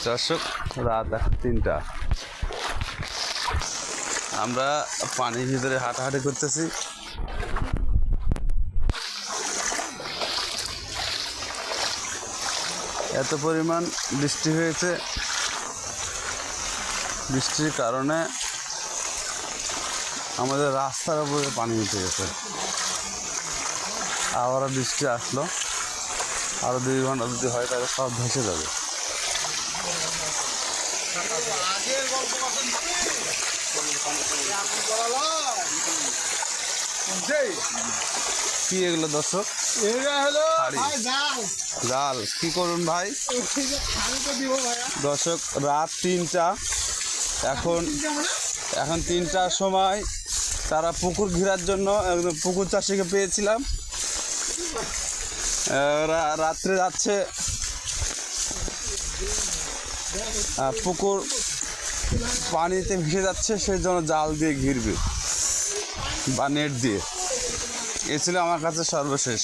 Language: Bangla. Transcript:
দর্শক, রাত 3টা। আমরা পানির ভিতরে হাঁটাহাঁটি করতেছি। এত পরিমাণ বৃষ্টি হয়েছে, বৃষ্টির কারণে আমাদের রাস্তার উপরে পানি উঠে গেছে। আবারও বৃষ্টি আসলো, আরও 2 ঘন্টা যদি হয় তাহলে সব ভেসে যাবে। কি এগুলো দর্শক? জাল কি করুন ভাই? দর্শক, রাত 3টা। এখন 3টার সময় তারা পুকুর ঘেরার জন্য একদম পুকুর চাষিকে পেয়েছিলাম। রাত্রে যাচ্ছে, পুকুর পানিতে ভেসে যাচ্ছে, সেই জন্য জাল দিয়ে ঘিরবে বা নেট দিয়ে। এ ছিল আমার কাছে সর্বশেষ।